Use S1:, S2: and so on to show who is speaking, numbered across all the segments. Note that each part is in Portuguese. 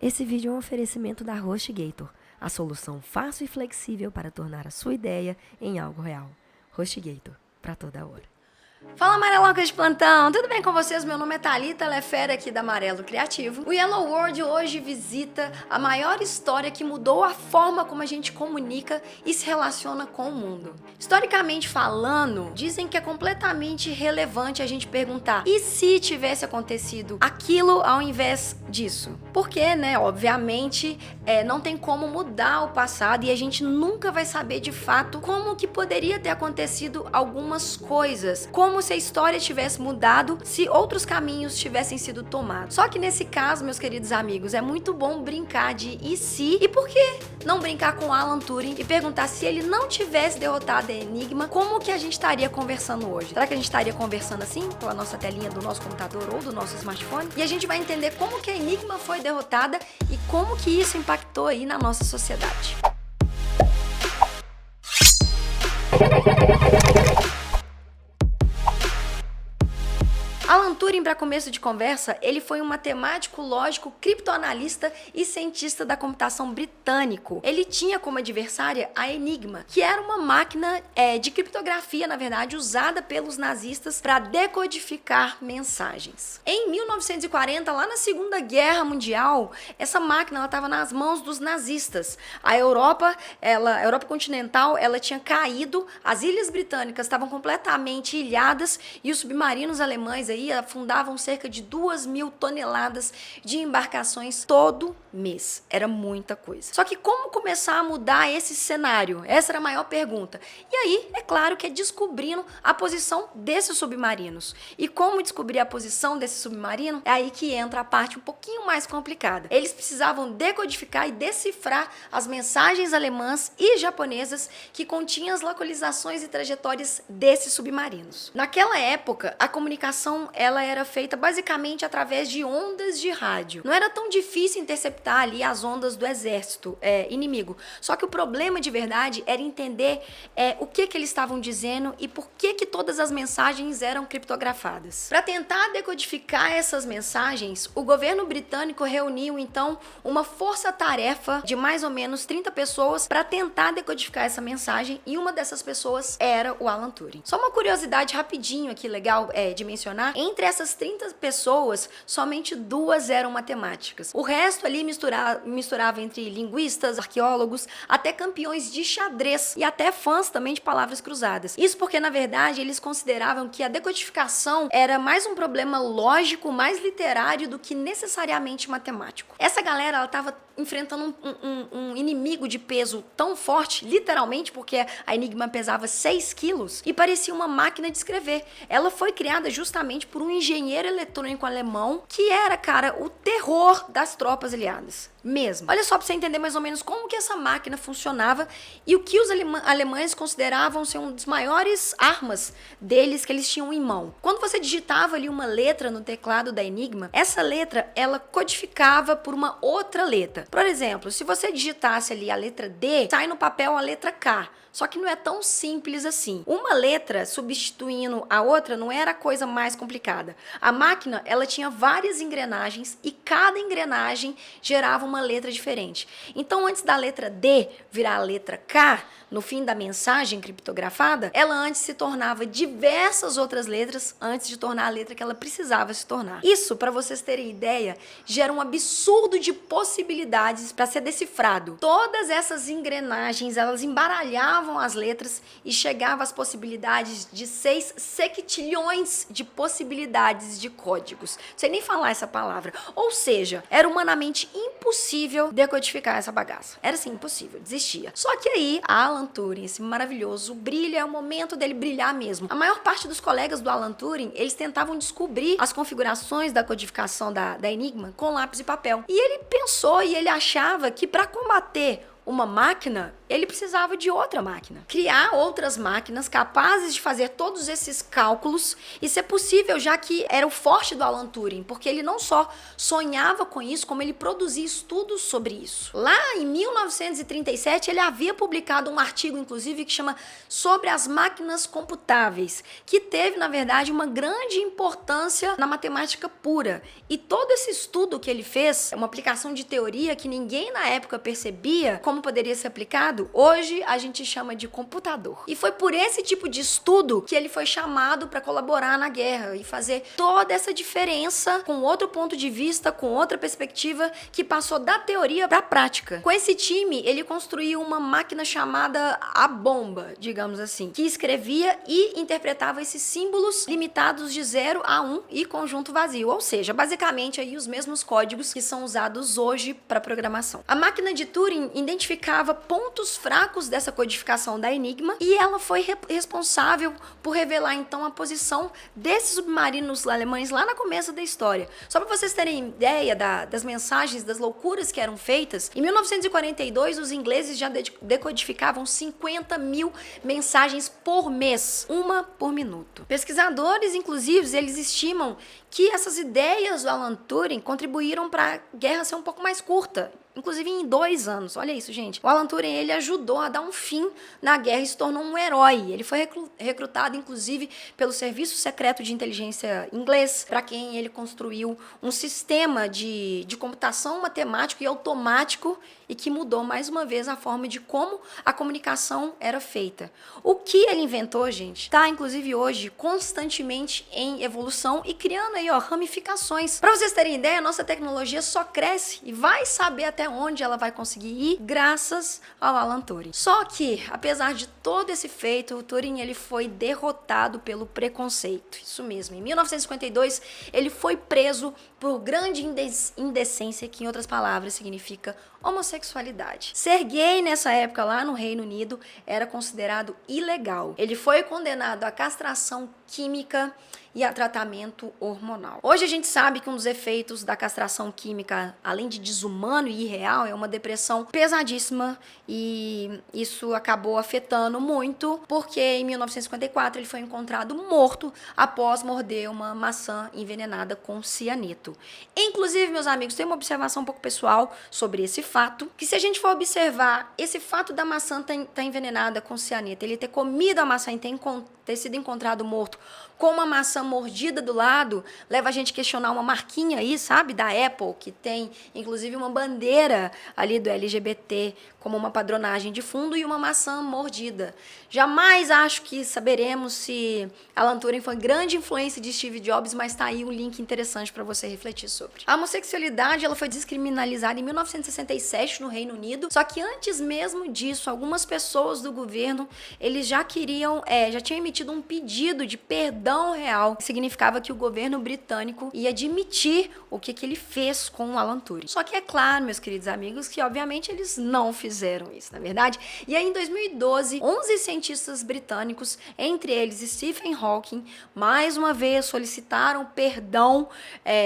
S1: Esse vídeo é um oferecimento da HostGator, a solução fácil e flexível para tornar a sua ideia em algo real. HostGator, para toda hora.
S2: Fala, amarelocas de plantão! Tudo bem com vocês? Meu nome é Thalita Lefera, aqui da Amarelo Criativo. O Yellow World hoje visita a maior história que mudou a forma como a gente comunica e se relaciona com o mundo. Historicamente falando, dizem que é completamente relevante a gente perguntar: e se tivesse acontecido aquilo ao invés disso? Porque, né, obviamente, não tem como mudar o passado e a gente nunca vai saber de fato como que poderia ter acontecido algumas coisas. Como se a história tivesse mudado, se outros caminhos tivessem sido tomados. Só que nesse caso, meus queridos amigos, é muito bom brincar de e se, e por que não brincar com Alan Turing e perguntar se ele não tivesse derrotado a Enigma, como que a gente estaria conversando hoje? Será que a gente estaria conversando assim, pela nossa telinha do nosso computador ou do nosso smartphone? E a gente vai entender como que a Enigma foi derrotada e como que isso impactou aí na nossa sociedade. Alan Turing, para começo de conversa, ele foi um matemático, lógico, criptoanalista e cientista da computação britânico. Ele tinha como adversária a Enigma, que era uma máquina de criptografia, na verdade, usada pelos nazistas para decodificar mensagens. Em 1940, lá na Segunda Guerra Mundial, essa máquina estava nas mãos dos nazistas. A Europa continental, ela tinha caído, as ilhas britânicas estavam completamente ilhadas e os submarinos alemães aí afundavam cerca de 2.000 toneladas de embarcações todo mês. Era muita coisa. Só que como começar a mudar esse cenário? Essa era a maior pergunta. E aí, é claro que é descobrindo a posição desses submarinos. E como descobrir a posição desse submarino? É aí que entra a parte um pouquinho mais complicada. Eles precisavam decodificar e decifrar as mensagens alemãs e japonesas que continham as localizações e trajetórias desses submarinos. Naquela época, a comunicação ela era feita basicamente através de ondas de rádio. Não era tão difícil interceptar ali as ondas do exército inimigo. Só que o problema de verdade era entender o que eles estavam dizendo e por que todas as mensagens eram criptografadas. Para tentar decodificar essas mensagens, o governo britânico reuniu então uma força-tarefa de mais ou menos 30 pessoas para tentar decodificar essa mensagem e uma dessas pessoas era o Alan Turing. Só uma curiosidade rapidinho aqui legal de mencionar: entre essas 30 pessoas, somente 2 eram matemáticas. O resto ali misturava entre linguistas, arqueólogos, até campeões de xadrez e até fãs também de palavras cruzadas. Isso porque, na verdade, eles consideravam que a decodificação era mais um problema lógico, mais literário do que necessariamente matemático. Essa galera, ela estava enfrentando um inimigo de peso tão forte, literalmente, porque a Enigma pesava 6 quilos e parecia uma máquina de escrever. Ela foi criada justamente por um engenheiro eletrônico alemão que era, cara, o terror das tropas aliadas. Mesmo. Olha só pra você entender mais ou menos como que essa máquina funcionava e o que os alemães consideravam ser uma das maiores armas deles que eles tinham em mão. Quando você digitava ali uma letra no teclado da Enigma, essa letra, ela codificava por uma outra letra. Por exemplo, se você digitasse ali a letra D, sai no papel a letra K. Só que não é tão simples assim. Uma letra substituindo a outra não era a coisa mais complicada. A máquina, ela tinha várias engrenagens e cada engrenagem gerava uma letra diferente. Então, antes da letra D virar a letra K, no fim da mensagem criptografada, ela antes se tornava diversas outras letras antes de tornar a letra que ela precisava se tornar. Isso, para vocês terem ideia, gera um absurdo de possibilidades para ser decifrado. Todas essas engrenagens, elas embaralhavam as letras e chegavam às possibilidades de 6 sextilhões de possibilidades de códigos. Não sei nem falar essa palavra. Ou seja, era humanamente impossível decodificar essa bagaça. Era assim, impossível, desistia. Só que aí, Alan Turing, esse maravilhoso, brilha, é o momento dele brilhar mesmo. A maior parte dos colegas do Alan Turing, eles tentavam descobrir as configurações da codificação da Enigma com lápis e papel. E ele pensou e ele achava que para combater uma máquina, ele precisava de outra máquina. Criar outras máquinas capazes de fazer todos esses cálculos e ser possível, já que era o forte do Alan Turing, porque ele não só sonhava com isso, como ele produzia estudos sobre isso. Lá em 1937, ele havia publicado um artigo, inclusive, que chama Sobre as Máquinas Computáveis, que teve, na verdade, uma grande importância na matemática pura. E todo esse estudo que ele fez, uma aplicação de teoria que ninguém na época percebia como poderia ser aplicado, hoje a gente chama de computador. E foi por esse tipo de estudo que ele foi chamado para colaborar na guerra e fazer toda essa diferença com outro ponto de vista, com outra perspectiva, que passou da teoria para a prática. Com esse time, ele construiu uma máquina chamada a bomba, digamos assim, que escrevia e interpretava esses símbolos limitados de 0 a 1 e conjunto vazio, ou seja, basicamente aí os mesmos códigos que são usados hoje para programação. A máquina de Turing identificava pontos fracos dessa codificação da Enigma e ela foi responsável por revelar então a posição desses submarinos alemães lá no começo da história. Só para vocês terem ideia das mensagens, das loucuras que eram feitas, em 1942 os ingleses já decodificavam 50 mil mensagens por mês, uma por minuto. Pesquisadores, inclusive, eles estimam que essas ideias do Alan Turing contribuíram para a guerra ser um pouco mais curta, inclusive em 2 anos. Olha isso, gente. O Alan Turing, ele ajudou a dar um fim na guerra e se tornou um herói. Ele foi recrutado, inclusive, pelo Serviço Secreto de Inteligência inglês, para quem ele construiu um sistema de computação matemático e automático e que mudou, mais uma vez, a forma de como a comunicação era feita. O que ele inventou, gente, está, inclusive, hoje, constantemente em evolução e criando aí, ó, ramificações. Para vocês terem ideia, a nossa tecnologia só cresce e vai saber até onde ela vai conseguir ir graças ao Alan Turing. Só que, apesar de todo esse feito, o Turing ele foi derrotado pelo preconceito. Isso mesmo. Em 1952, ele foi preso por grande indecência, que em outras palavras significa homossexualidade. Ser gay nessa época lá no Reino Unido era considerado ilegal. Ele foi condenado à castração química e a tratamento hormonal. Hoje a gente sabe que um dos efeitos da castração química, além de desumano e irreal, é uma depressão pesadíssima e isso acabou afetando muito porque em 1954 ele foi encontrado morto após morder uma maçã envenenada com cianeto. Inclusive, meus amigos, tem uma observação um pouco pessoal sobre esse fato, que se a gente for observar esse fato da maçã estar envenenada com cianeto, ele ter comido a maçã e ter sido encontrado morto com uma maçã mordida do lado, leva a gente a questionar uma marquinha aí, sabe, da Apple, que tem inclusive uma bandeira ali do LGBT como uma padronagem de fundo e uma maçã mordida. Jamais acho que saberemos se Alan Turing foi grande influência de Steve Jobs, mas tá aí um link interessante para você refletir sobre. A homossexualidade ela foi descriminalizada em 1967 no Reino Unido, só que antes mesmo disso, algumas pessoas do governo, eles já tinham emitido um pedido de perdão real, que significava que o governo britânico ia admitir o que ele fez com o Alan Turing. Só que é claro, meus queridos amigos, que obviamente eles não fizeram isso, na verdade. E aí em 2012, 11 cientistas britânicos, entre eles Stephen Hawking, mais uma vez solicitaram perdão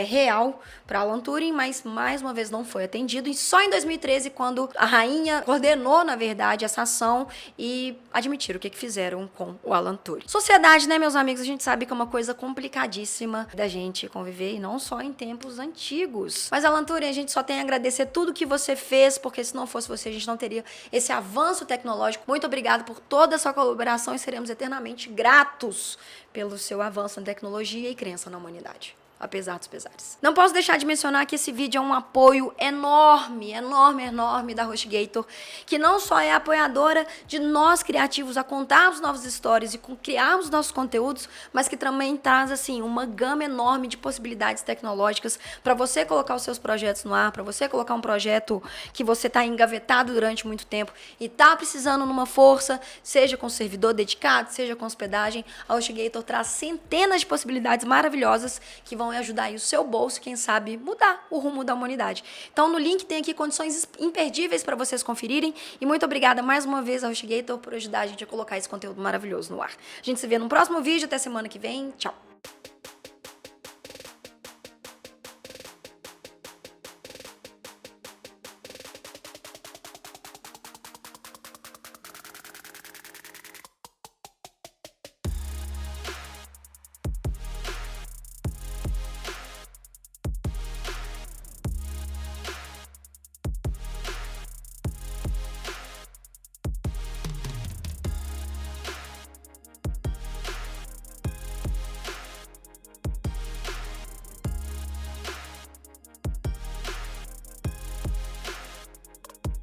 S2: real para Alan Turing, mas mais uma vez não foi atendido. E só em 2013, quando a rainha coordenou, na verdade, essa ação e admitiram o que fizeram com o Alan Turing. Sociedade, né, meus amigos, a gente sabe que é uma coisa complicadíssima da gente conviver, e não só em tempos antigos. Mas, Alan Turing, a gente só tem a agradecer tudo que você fez, porque se não fosse você, a gente não teria esse avanço tecnológico. Muito obrigado por toda a sua colaboração e seremos eternamente gratos pelo seu avanço na tecnologia e crença na humanidade, apesar dos pesares. Não posso deixar de mencionar que esse vídeo é um apoio enorme da HostGator, que não só é apoiadora de nós criativos a contarmos novas histórias e criarmos nossos conteúdos, mas que também traz assim uma gama enorme de possibilidades tecnológicas para você colocar os seus projetos no ar, para você colocar um projeto que você está engavetado durante muito tempo e está precisando numa força, seja com servidor dedicado, seja com hospedagem. A HostGator traz centenas de possibilidades maravilhosas que vão ajudar aí o seu bolso, quem sabe mudar o rumo da humanidade. Então no link tem aqui condições imperdíveis para vocês conferirem e muito obrigada mais uma vez ao HostGator por ajudar a gente a colocar esse conteúdo maravilhoso no ar. A gente se vê no próximo vídeo, até semana que vem, tchau!